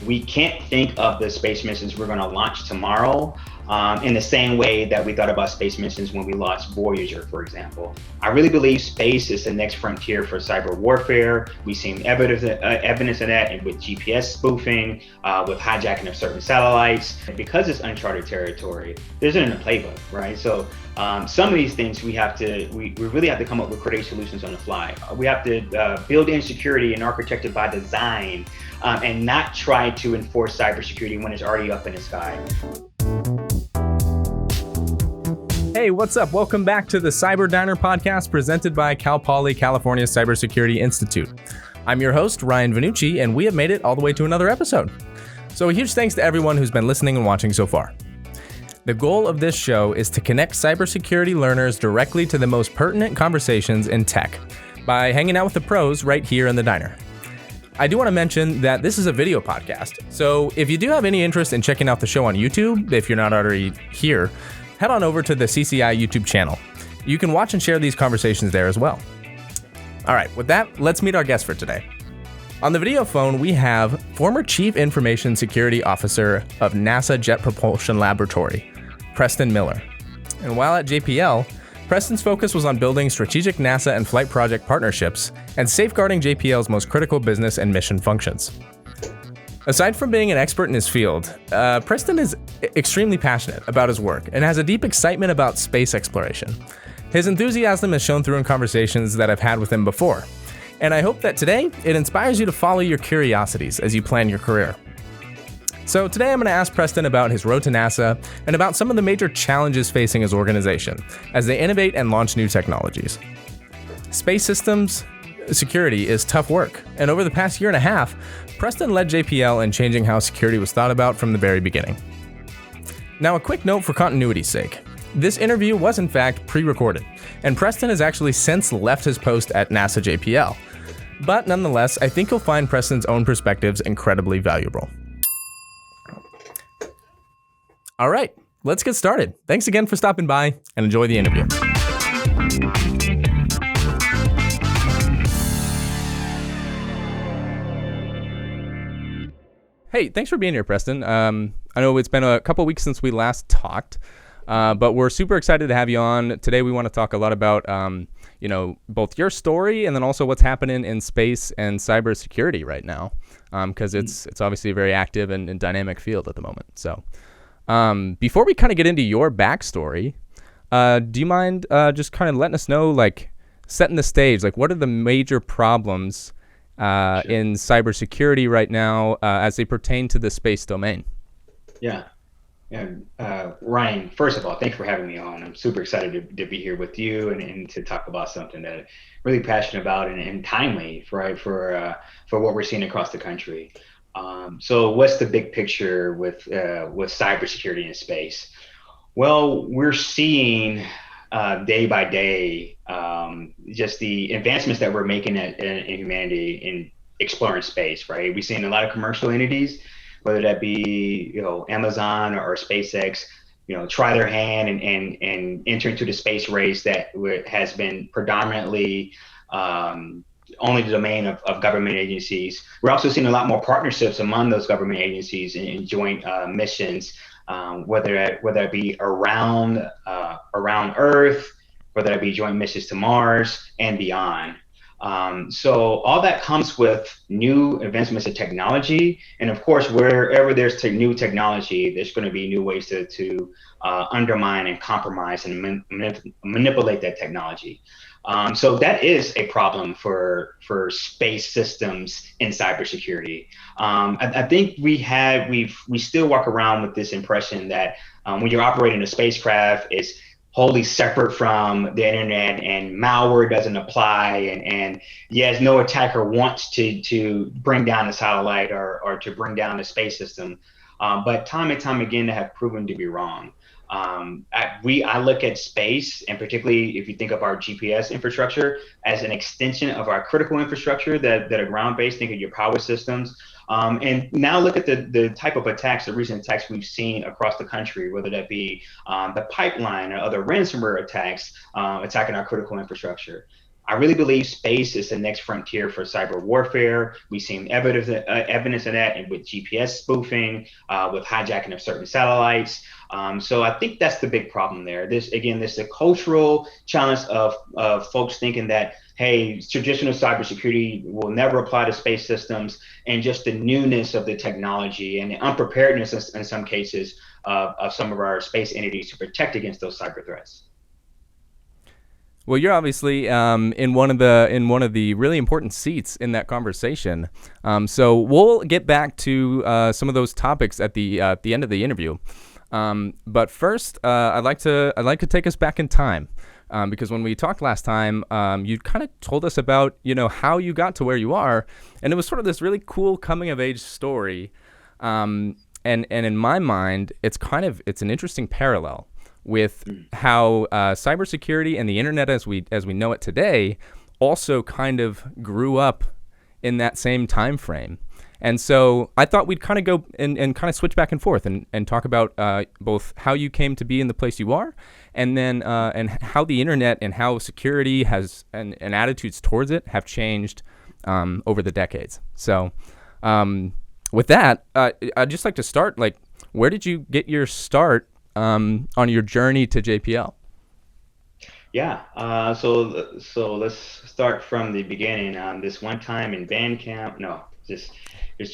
we can't think of the space missions we're going to launch tomorrow in the same way that we thought about space missions when we launched Voyager, for example. I really believe space is the next frontier for cyber warfare. We've seen evidence of that with GPS spoofing, with hijacking of certain satellites. Because it's uncharted territory, there's in a playbook, right? So some of these things we really have to come up with creative solutions on the fly. We have to build in security and architect it by design, and not try to enforce cybersecurity when it's already up in the sky. Hey, what's up? Welcome back to the Cyber Diner podcast presented by Cal Poly California Cybersecurity Institute. I'm your host, Ryan Vanucci, and we have made it all the way to another episode. So a huge thanks to everyone who's been listening and watching so far. The goal of this show is to connect cybersecurity learners directly to the most pertinent conversations in tech by hanging out with the pros right here in the diner. I do want to mention that this is a video podcast, so if you do have any interest in checking out the show on YouTube, if you're not already here, head on over to the CCI YouTube channel. You can watch and share these conversations there as well. All right, with that, let's meet our guest for today. On the video phone, we have former Chief Information Security Officer of NASA Jet Propulsion Laboratory, Preston Miller. And while at JPL, Preston's focus was on building strategic NASA and flight project partnerships and safeguarding JPL's most critical business and mission functions. Aside from being an expert in his field, Preston is extremely passionate about his work and has a deep excitement about space exploration. His enthusiasm is shown through in conversations that I've had with him before, and I hope that today it inspires you to follow your curiosities as you plan your career. So today I'm going to ask Preston about his road to NASA and about some of the major challenges facing his organization as they innovate and launch new technologies. Space systems security is tough work, and over the past year and a half, Preston led JPL in changing how security was thought about from the very beginning. Now, a quick note for continuity's sake. This interview was in fact pre-recorded, and Preston has actually since left his post at NASA JPL. But nonetheless, I think you'll find Preston's own perspectives incredibly valuable. All right, let's get started. Thanks again for stopping by, and enjoy the interview. Hey, thanks for being here, Preston. I know it's been a couple weeks since we last talked, but we're super excited to have you on. Today we want to talk a lot about, both your story and then also what's happening in space and cybersecurity right now, because it's obviously a very active and dynamic field at the moment. So before we kind of get into your backstory, do you mind just kind of letting us know, like, setting the stage, like what are the major problems in cybersecurity right now as they pertain to the space domain? Yeah. Ryan, first of all, thanks for having me on. I'm super excited to be here with you and to talk about something that I'm really passionate about and timely, right, for what we're seeing across the country. So what's the big picture with cybersecurity in space? Well, we're seeing day by day just the advancements that we're making in humanity in exploring space, right? We've seen a lot of commercial entities, whether that be Amazon or SpaceX, try their hand and enter into the space race that has been predominantly only the domain of government agencies. We're also seeing a lot more partnerships among those government agencies in joint missions, whether it be around Earth, whether it be joint missions to Mars and beyond. So all that comes with new advancements in technology, and of course, wherever there's new technology, there's going to be new ways to undermine and compromise and manipulate that technology. So that is a problem for space systems in cybersecurity. I think we still walk around with this impression that when you're operating a spacecraft, it's wholly separate from the internet and malware doesn't apply. And yes, no attacker wants to bring down the satellite or to bring down the space system. But time and time again, they have proven to be wrong. I look at space, and particularly if you think of our GPS infrastructure, as an extension of our critical infrastructure that are ground-based. Think of your power systems. And now look at the type of attacks, the recent attacks we've seen across the country, whether that be the pipeline or other ransomware attacks attacking our critical infrastructure. I really believe space is the next frontier for cyber warfare. We've seen evidence of that with GPS spoofing, with hijacking of certain satellites. So I think that's the big problem there. This a cultural challenge of folks thinking that, hey, traditional cybersecurity will never apply to space systems, and just the newness of the technology and the unpreparedness in some cases of some of our space entities to protect against those cyber threats. Well, you're obviously in one of the really important seats in that conversation. So we'll get back to some of those topics at the end of the interview. But first, I'd like to take us back in time, because when we talked last time, you kind of told us about how you got to where you are, and it was sort of this really cool coming of age story. And in my mind, it's an interesting parallel with how cybersecurity and the internet as we know it today also kind of grew up in that same time frame. And so I thought we'd kind of go and kind of switch back and forth and talk about both how you came to be in the place you are, and then and how the internet and how security has and attitudes towards it have changed over the decades. So with that, I'd just like to start, like, where did you get your start on your journey to JPL? Yeah, so let's start from the beginning. This one time in band camp, no, just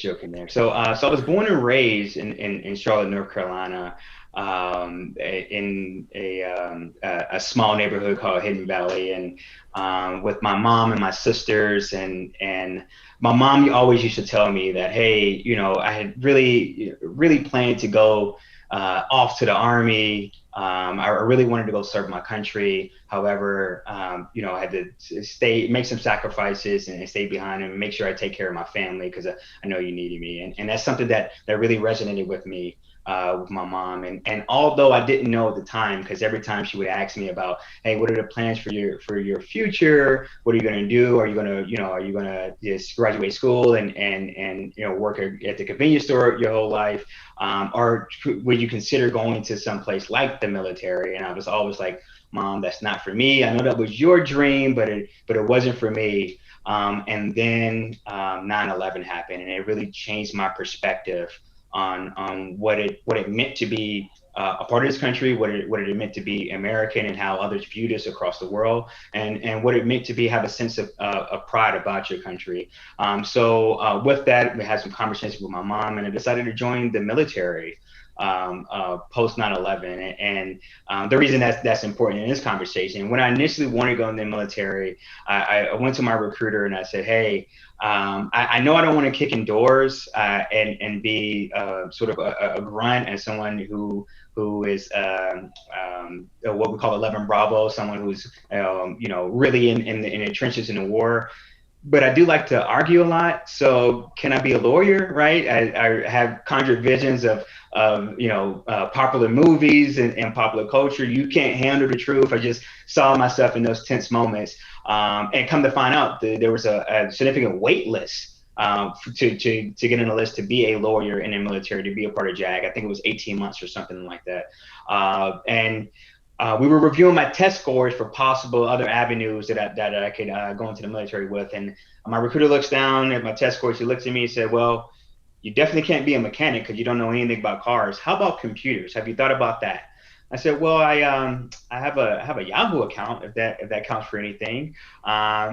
joking there. So I was born and raised in Charlotte, North Carolina, in a small neighborhood called Hidden Valley, and with my mom and my sisters, and my mom always used to tell me that, hey, I had really planned to go off to the Army. I really wanted to go serve my country. However, I had to make some sacrifices and stay behind and make sure I take care of my family, because I know you needed me. And that's something that really resonated with me, with my mom. And although I didn't know at the time, because every time she would ask me about, hey, what are the plans for your future? What are you going to do? Are you going to just graduate school and work at the convenience store your whole life? Or would you consider going to some place like the military? And I was always like, Mom, that's not for me. I know that was your dream, but it wasn't for me. And then 9/11 happened, and it really changed my perspective on what it meant to be a part of this country, what it meant to be American, and how others viewed us across the world, and what it meant to have a sense of pride about your country. So with that, we had some conversations with my mom, and I decided to join the military post 9/11. And the reason that's important in this conversation, when I initially wanted to go in the military, I went to my recruiter and I said, hey, I know I don't want to kick in doors and be sort of a grunt, and someone who is what we call 11 Bravo, someone who's really in the trenches in the war. But I do like to argue a lot. So can I be a lawyer, right? I have conjured visions of popular movies and popular culture. You can't handle the truth. I just saw myself in those tense moments. And come to find out, there was a significant wait list to get in the list to be a lawyer in the military, to be a part of JAG. I think it was 18 months or something like that. And we were reviewing my test scores for possible other avenues that I could go into the military with. And my recruiter looks down at my test scores. He looks at me and said, well, you definitely can't be a mechanic because you don't know anything about cars. How about computers? Have you thought about that? I said, well, I have a Yahoo account, if that counts for anything.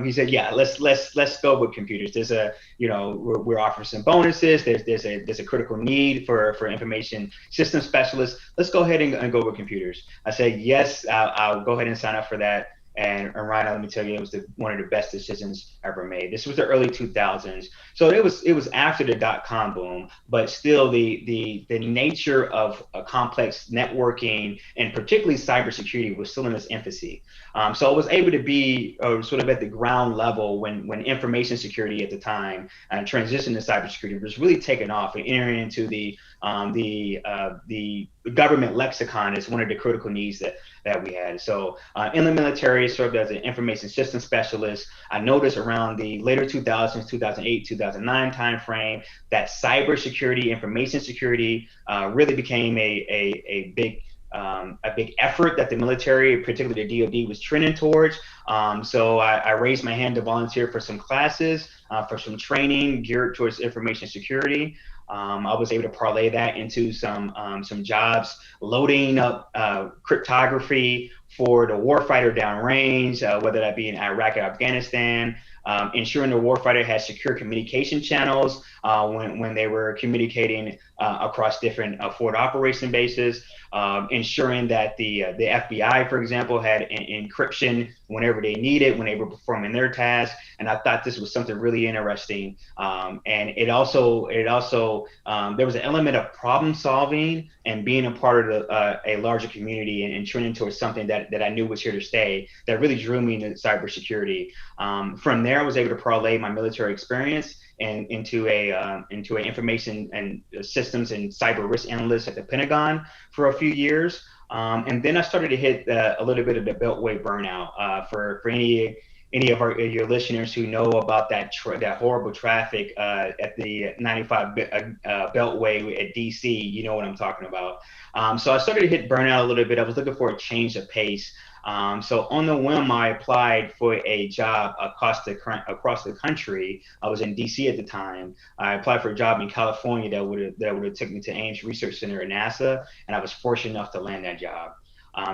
He said, yeah, let's go with computers. There's we're offering some bonuses. There's a critical need for information system specialists. Let's go ahead and go with computers. I said, yes, I'll go ahead and sign up for that. And Ryan, let me tell you, it was one of the best decisions ever made. This was the early 2000s, so it was after the .com boom, but still the nature of a complex networking and particularly cybersecurity was still in its infancy. So I was able to be sort of at the ground level when information security at the time and transition to cybersecurity was really taking off and entering into the government lexicon as one of the critical needs that we had. So in the military, served as an information system specialist. I noticed around the later 2000s, 2008, 2009 timeframe, that cybersecurity, information security really became a big a big effort that the military, particularly the DoD, was trending towards. So I raised my hand to volunteer for some classes, for some training geared towards information security. I was able to parlay that into some jobs loading up cryptography for the warfighter downrange, whether that be in Iraq or Afghanistan, ensuring the warfighter has secure communication channels when they were communicating across different forward operation bases, ensuring that the FBI, for example, had encryption whenever they needed, when they were performing their tasks. And I thought this was something really interesting. And it also there was an element of problem solving and being a part of a larger community and trending towards something that I knew was here to stay, that really drew me into cybersecurity. From there, I was able to parlay my military experience and into an information and systems and cyber risk analyst at the Pentagon for a few years. And then I started to hit a little bit of the Beltway burnout. For any of your listeners who know about that horrible traffic at the 95 Beltway at DC, you know what I'm talking about. So I started to hit burnout a little bit. I was looking for a change of pace. So on the whim, I applied for a job across the country. I was in DC at the time. I applied for a job in California that would have taken me to Ames Research Center at NASA, and I was fortunate enough to land that job.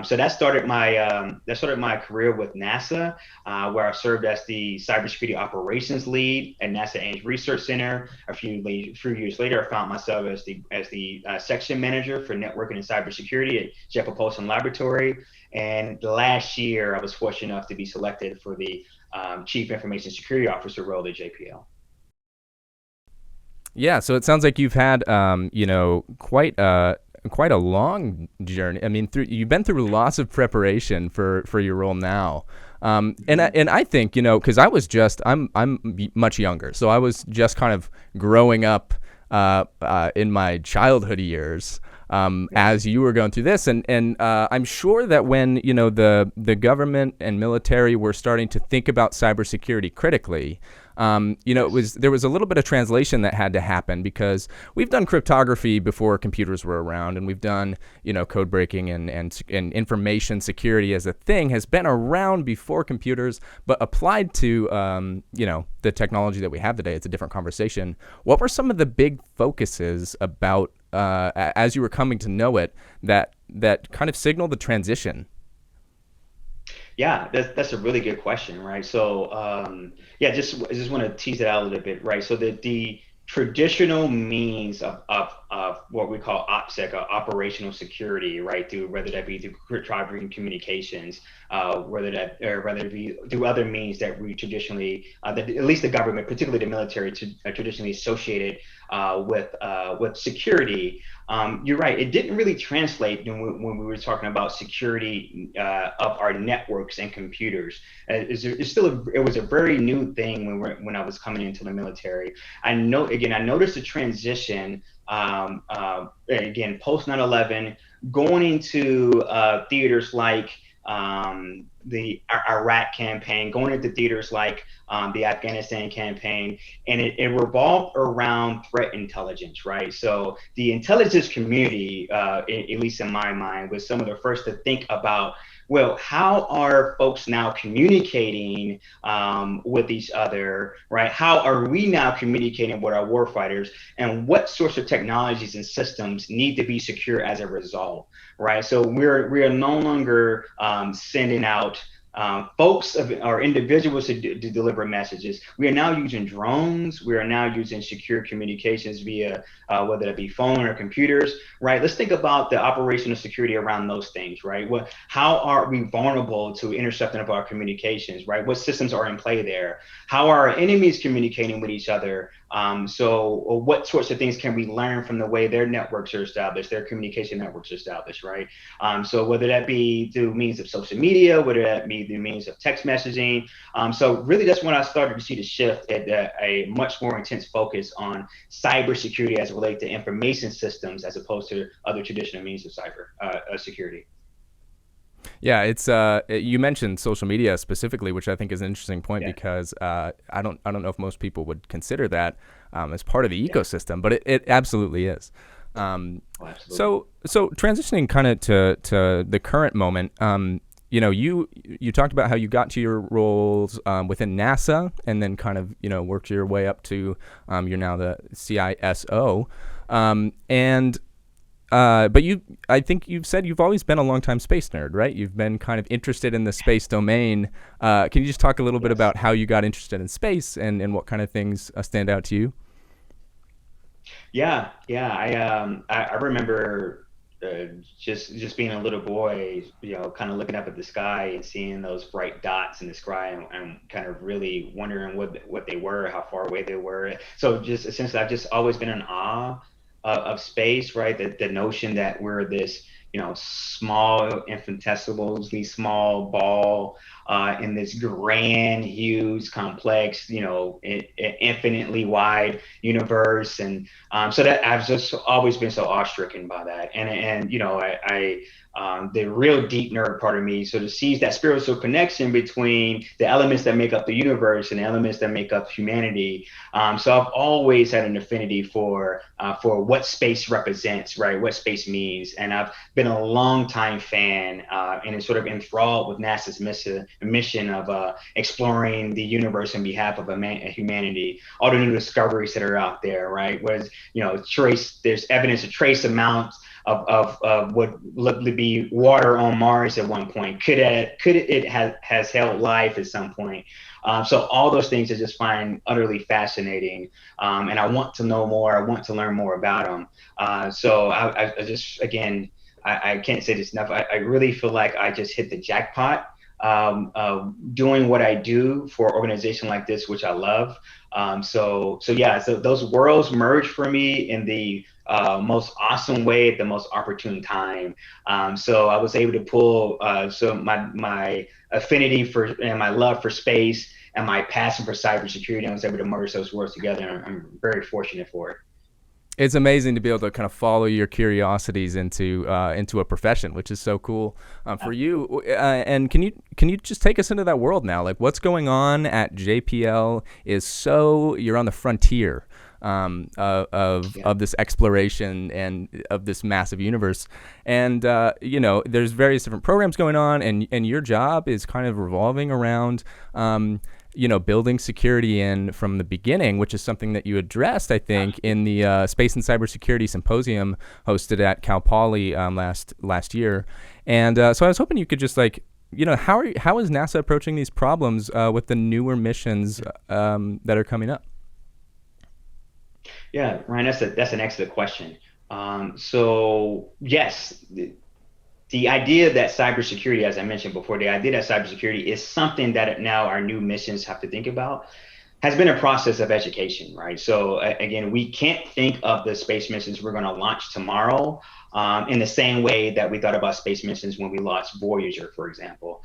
So that started my career with NASA, where I served as the cybersecurity operations lead at NASA Ames Research Center. A few years later, I found myself as the section manager for networking and cybersecurity at Jet Propulsion Laboratory. And last year, I was fortunate enough to be selected for the Chief Information Security Officer role at JPL. Yeah, so it sounds like you've had, quite a long journey. I mean, you've been through lots of preparation for your role now. And I think, because I'm much younger, so I was just kind of growing up in my childhood years as you were going through this, and I'm sure that when the government and military were starting to think about cybersecurity critically, there was a little bit of translation that had to happen, because we've done cryptography before computers were around, and we've done code breaking and information security as a thing has been around before computers, but applied to the technology that we have today, it's a different conversation. What were some of the big focuses about as you were coming to know it that kind of signaled the transition? Yeah, that's a really good question, right? So, I just want to tease it out a little bit, right? So the traditional means of what we call OPSEC, or operational security, right? Whether that be through cryptography and communications, whether it be through other means that we traditionally, that at least the government, particularly the military, traditionally associated with security. You're right. It didn't really translate when we were talking about security of our networks and computers. It was a very new thing when I was coming into the military. I noticed a transition again post 9/11, going into theaters like the Iraq campaign, going into theaters like the Afghanistan campaign, and it revolved around threat intelligence, right? So the intelligence community, at least in my mind, was some of the first to think about, well, how are folks now communicating with each other, right? How are we now communicating with our warfighters, and what sorts of technologies and systems need to be secure as a result, right? So we are no longer sending out folks or individuals to deliver messages. We are now using drones. We are now using secure communications via whether it be phone or computers, right? Let's think about the operational security around those things, right? How are we vulnerable to intercepting of our communications, right? What systems are in play there? How are our enemies communicating with each other? So what sorts of things can we learn from the way their networks are established, their communication networks are established, right? So whether that be through means of social media, whether that be through means of text messaging. So really that's when I started to see the shift at a much more intense focus on cybersecurity as it relates to information systems as opposed to other traditional means of cyber security. Yeah, it's you mentioned social media specifically, which I think is an interesting point, because I don't know if most people would consider that as part of the ecosystem, but it absolutely is. Oh, absolutely. So transitioning kind of to the current moment, you talked about how you got to your roles within NASA, and then kind of worked your way up to you're now the CISO, and but I think you've said you've always been a longtime space nerd, right? You've been kind of interested in the space domain. Can you just talk a little bit Yes. about how you got interested in space and what kind of things stand out to you? Yeah, yeah. I remember just being a little boy, kind of looking up at the sky and seeing those bright dots in the sky, and kind of really wondering what they were, how far away they were. So just essentially, I've just always been in awe of space, right? The notion that we're this, small, infinitesimally small ball in this grand, huge, complex, infinitely wide universe. And so that I've just always been so awestricken by that. And the real deep nerd part of me sort of sees that spiritual connection between the elements that make up the universe and the elements that make up humanity. So I've always had an affinity for what space represents, right? What space means, and I've been a long time fan and sort of enthralled with NASA's mission of exploring the universe on behalf of humanity. All the new discoveries that are out there, right? Was there's evidence of trace amounts of what looked to be water on Mars at one point. It has held life at some point? So all those things I just find utterly fascinating, and I want to know more. I want to learn more about them. So I just, again, I can't say this enough. I really feel like I just hit the jackpot doing what I do for an organization like this, which I love. So yeah, so those worlds merge for me in the most awesome way at the most opportune time. So I was able to pull so my affinity for and my love for space and my passion for cybersecurity. I was able to merge those worlds together, and I'm very fortunate for it. It's amazing to be able to kind of follow your curiosities into a profession, which is so cool for you. And can you just take us into that world now? Like, what's going on at JPL is so you're on the frontier of this exploration and of this massive universe, and there's various different programs going on, and your job is kind of revolving around building security in from the beginning, which is something that you addressed, I think, in the Space and Cybersecurity Symposium hosted at Cal Poly last year. And so I was hoping you could just how is NASA approaching these problems with the newer missions that are coming up? Yeah, Ryan, that's an excellent question. So yes, the idea that cybersecurity, as I mentioned before, the idea that cybersecurity is something that now our new missions have to think about has been a process of education, right? So again, we can't think of the space missions we're going to launch tomorrow in the same way that we thought about space missions when we launched Voyager, for example.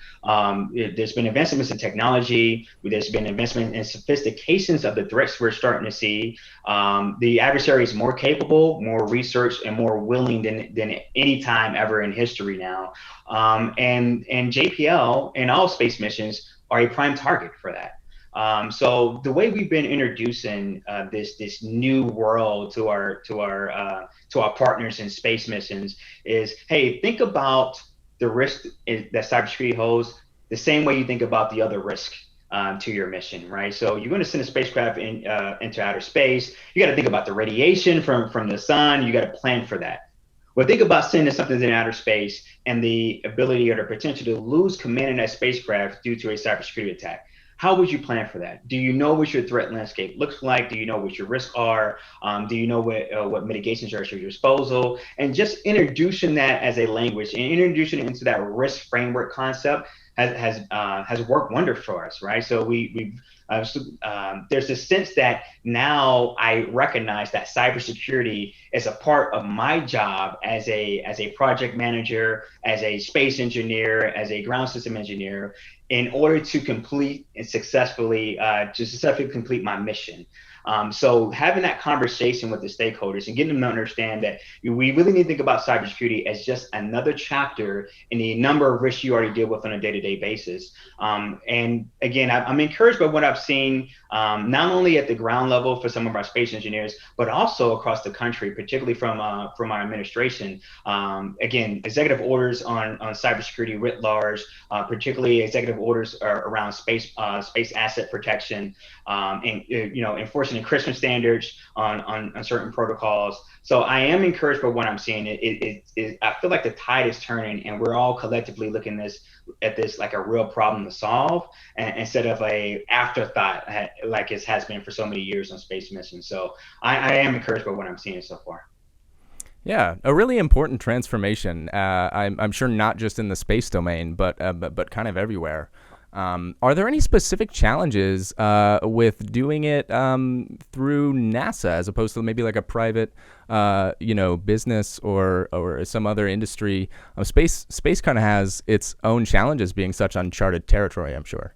There's been advancements in technology. There's been advancement in sophistications of the threats we're starting to see. The adversary is more capable, more researched, and more willing than any time ever in history now. And JPL and all space missions are a prime target for that. So the way we've been introducing this new world to our partners in space missions is, hey, think about the risk that cybersecurity holds the same way you think about the other risk to your mission, right? So you're going to send a spacecraft into outer space. You got to think about the radiation from the sun. You got to plan for that. Well, think about sending something in outer space and the ability or the potential to lose command in that spacecraft due to a cybersecurity attack. How would you plan for that? Do you know what your threat landscape looks like? Do you know what your risks are? Do you know what mitigations are at your disposal? And just introducing that as a language and introducing it into that risk framework concept has worked wonder for us, right? So there's a sense that now I recognize that cybersecurity is a part of my job as a project manager, as a space engineer, as a ground system engineer, in order to complete and successfully complete my mission. So having that conversation with the stakeholders and getting them to understand that we really need to think about cybersecurity as just another chapter in the number of risks you already deal with on a day-to-day basis. And again, I'm encouraged by what I've seen, not only at the ground level for some of our space engineers, but also across the country, particularly from our administration. Again, executive orders on cybersecurity writ large, particularly executive orders around space asset protection, and enforcing encryption standards on certain protocols. So I am encouraged by what I'm seeing. I feel like the tide is turning, and we're all collectively looking at this like a real problem to solve, instead of a afterthought like it has been for so many years on space missions. So I am encouraged by what I'm seeing so far. Yeah, a really important transformation. I'm sure not just in the space domain, but kind of everywhere. Are there any specific challenges with doing it through NASA as opposed to maybe like a private, business or some other industry? Space kind of has its own challenges, being such uncharted territory, I'm sure.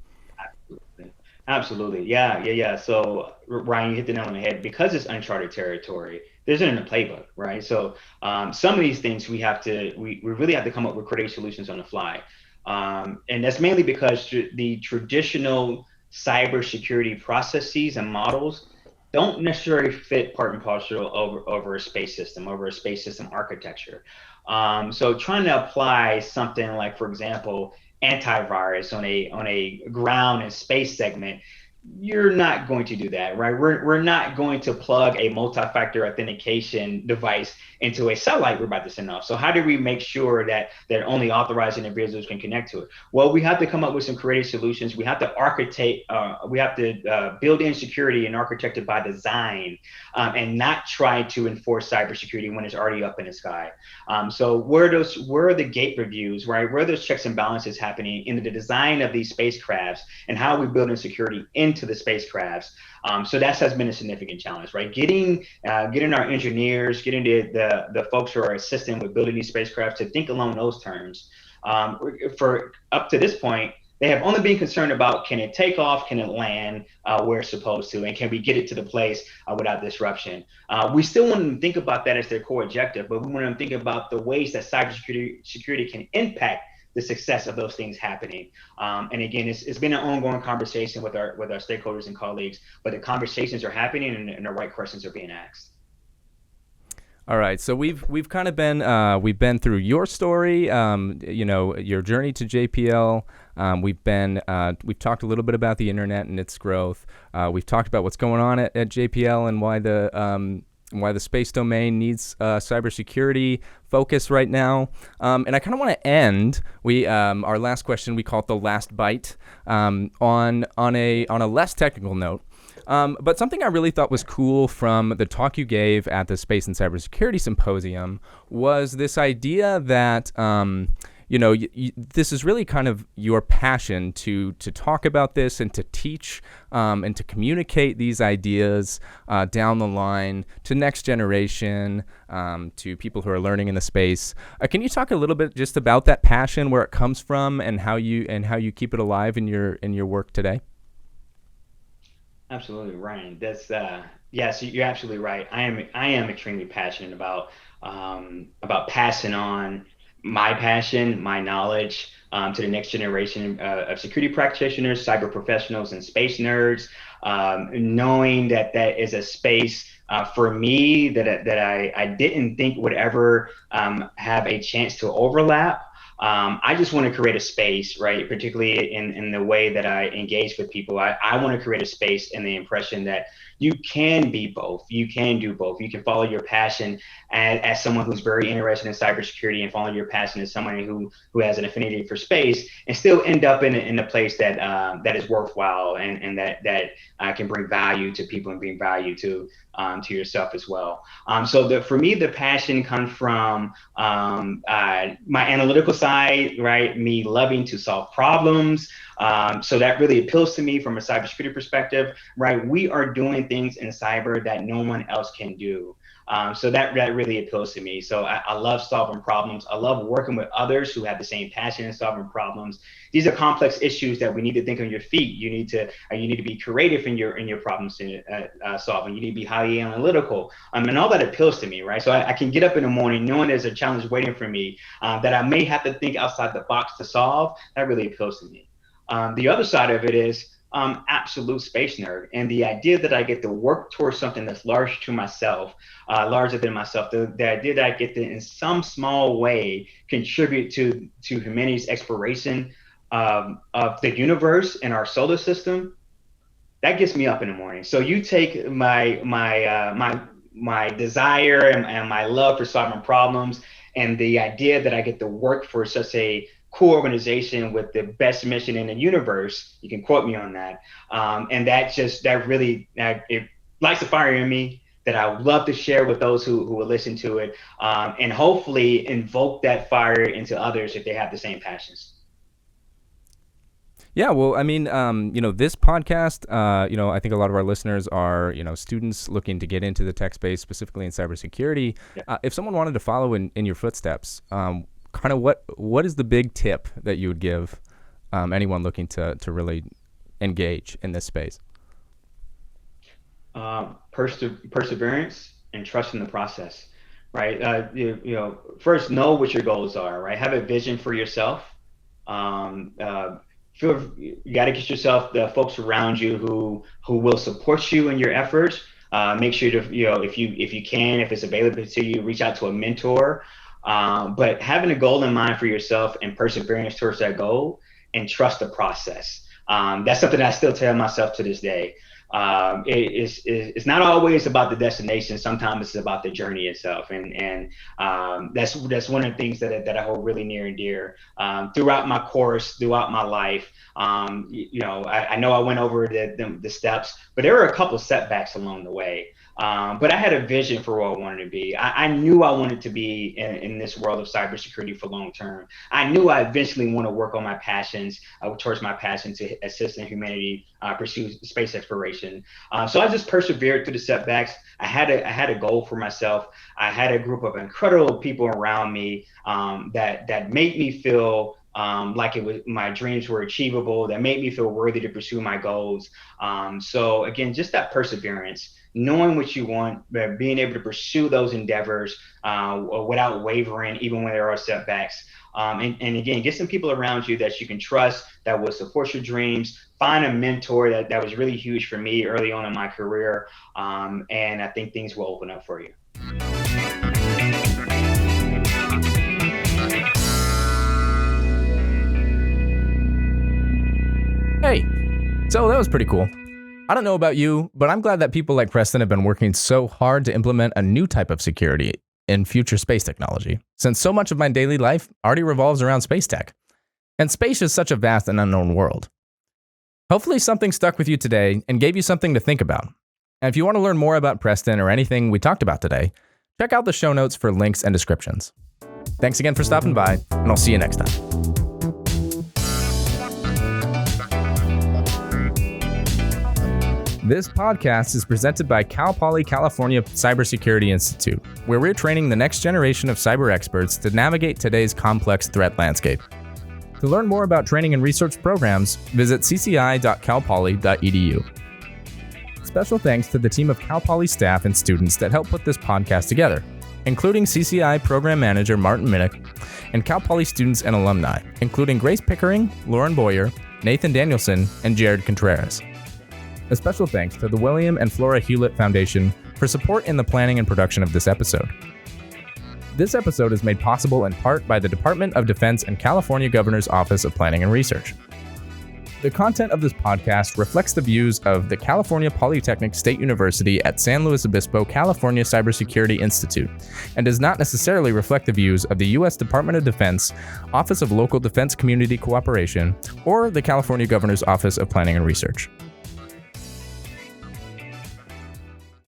Absolutely. Yeah. So Ryan, you hit the nail on the head. Because it's uncharted territory, there's in a playbook, right? So some of these things we really have to come up with creative solutions on the fly. And that's mainly because the traditional cybersecurity processes and models don't necessarily fit part and parcel over a space system, over a space system architecture. So trying to apply something like, for example, antivirus on a ground and space segment, you're not going to do that, right? We're not going to plug a multi-factor authentication device into a satellite we're about to send off. So how do we make sure that only authorized individuals can connect to it? Well, we have to come up with some creative solutions. We have to build in security and architect it by design, and not try to enforce cybersecurity when it's already up in the sky. So where are the gate reviews, right? Where are those checks and balances happening in the design of these spacecrafts, and how are we building security into the spacecrafts? So that has been a significant challenge, right? Getting our engineers, getting the folks who are assisting with building these spacecraft to think along those terms. For up to this point, they have only been concerned about, can it take off, can it land where it's supposed to, and can we get it to the place without disruption? We still want them to think about that as their core objective, but we want them to think about the ways that cybersecurity can impact the success of those things happening. And again, it's been an ongoing conversation with our stakeholders and colleagues, but the conversations are happening and the right questions are being asked. All right, so we've kind of been through your story, your journey to JPL. We've talked a little bit about the internet and its growth. We've talked about what's going on at JPL and why the space domain needs cybersecurity focus right now. And I kind of want to end. Our last question, we call it the last bite, on a less technical note. But something I really thought was cool from the talk you gave at the Space and Cybersecurity Symposium was this idea that this is really kind of your passion to talk about this and to teach and to communicate these ideas down the line to next generation, to people who are learning in the space. Can you talk a little bit just about that passion, where it comes from, and how you keep it alive in your work today? Absolutely, Ryan. That's yes, you're absolutely right. I am extremely passionate about passing on my passion, my knowledge, to the next generation of security practitioners, cyber professionals, and space nerds. Knowing that is a space for me that I didn't think would ever have a chance to overlap. I just want to create a space, right? Particularly in the way that I engage with people. I want to create a space in the impression that you can be both. You can do both. You can follow your passion as someone who's very interested in cybersecurity, and follow your passion as someone who has an affinity for space, and still end up in a place that is worthwhile and that can bring value to people and bring value to yourself as well. So for me, the passion comes from my analytical side, right? Me loving to solve problems, So that really appeals to me from a cybersecurity perspective, right? We are doing things in cyber that no one else can do. So that really appeals to me. So I love solving problems. I love working with others who have the same passion in solving problems. These are complex issues that we need to think on your feet. You need to be creative in your problem solving. You need to be highly analytical, and all that appeals to me, right? So I can get up in the morning knowing there's a challenge waiting for me that I may have to think outside the box to solve. That really appeals to me. The other side of it is absolute space nerd, and the idea that I get to work towards something that's larger than myself, the idea that I get to, in some small way, contribute to humanity's exploration of the universe and our solar system, that gets me up in the morning. So you take my desire and my love for solving problems, and the idea that I get to work for such a cool organization with the best mission in the universe. You can quote me on that. And that really it lights a fire in me that I would love to share with those who will listen to it, and hopefully invoke that fire into others if they have the same passions. Yeah, well, I mean, this podcast, I think a lot of our listeners are, students looking to get into the tech space, specifically in cybersecurity. Yeah. If someone wanted to follow in your footsteps, kind of what is the big tip that you would give anyone looking to really engage in this space? Perseverance and trust in the process, right? First know what your goals are, right? Have a vision for yourself. You got to get yourself the folks around you who will support you in your efforts. Make sure to, if you can, if it's available to you, reach out to a mentor. But having a goal in mind for yourself and perseverance towards that goal and trust the process. That's something I still tell myself to this day. It's not always about the destination. Sometimes it's about the journey itself. And that's one of the things that I hold really near and dear throughout my course, throughout my life. I know I went over the steps, but there were a couple setbacks along the way. But I had a vision for what I wanted to be. I knew I wanted to be in this world of cybersecurity for long term. I knew I eventually want to work on my passions, towards my passion to assist in humanity pursue space exploration. So I just persevered through the setbacks. I had a goal for myself. I had a group of incredible people around me that made me feel like my dreams were achievable, that made me feel worthy to pursue my goals. So again, just that perseverance, knowing what you want, but being able to pursue those endeavors without wavering, even when there are setbacks. And again, get some people around you that you can trust, that will support your dreams. Find a mentor. That was really huge for me early on in my career. And I think things will open up for you. Hey, so that was pretty cool. I don't know about you, but I'm glad that people like Preston have been working so hard to implement a new type of security in future space technology, since so much of my daily life already revolves around space tech. And space is such a vast and unknown world. Hopefully something stuck with you today and gave you something to think about. And if you want to learn more about Preston or anything we talked about today, check out the show notes for links and descriptions. Thanks again for stopping by, and I'll see you next time. This podcast is presented by Cal Poly California Cybersecurity Institute, where we're training the next generation of cyber experts to navigate today's complex threat landscape. To learn more about training and research programs, visit cci.calpoly.edu. Special thanks to the team of Cal Poly staff and students that helped put this podcast together, including CCI Program Manager Martin Minnick and Cal Poly students and alumni, including Grace Pickering, Lauren Boyer, Nathan Danielson, and Jared Contreras. A special thanks to the William and Flora Hewlett Foundation for support in the planning and production of this episode. This episode is made possible in part by the Department of Defense and California Governor's Office of Planning and Research. The content of this podcast reflects the views of the California Polytechnic State University at San Luis Obispo, California Cybersecurity Institute, and does not necessarily reflect the views of the U.S. Department of Defense, Office of Local Defense Community Cooperation, or the California Governor's Office of Planning and Research.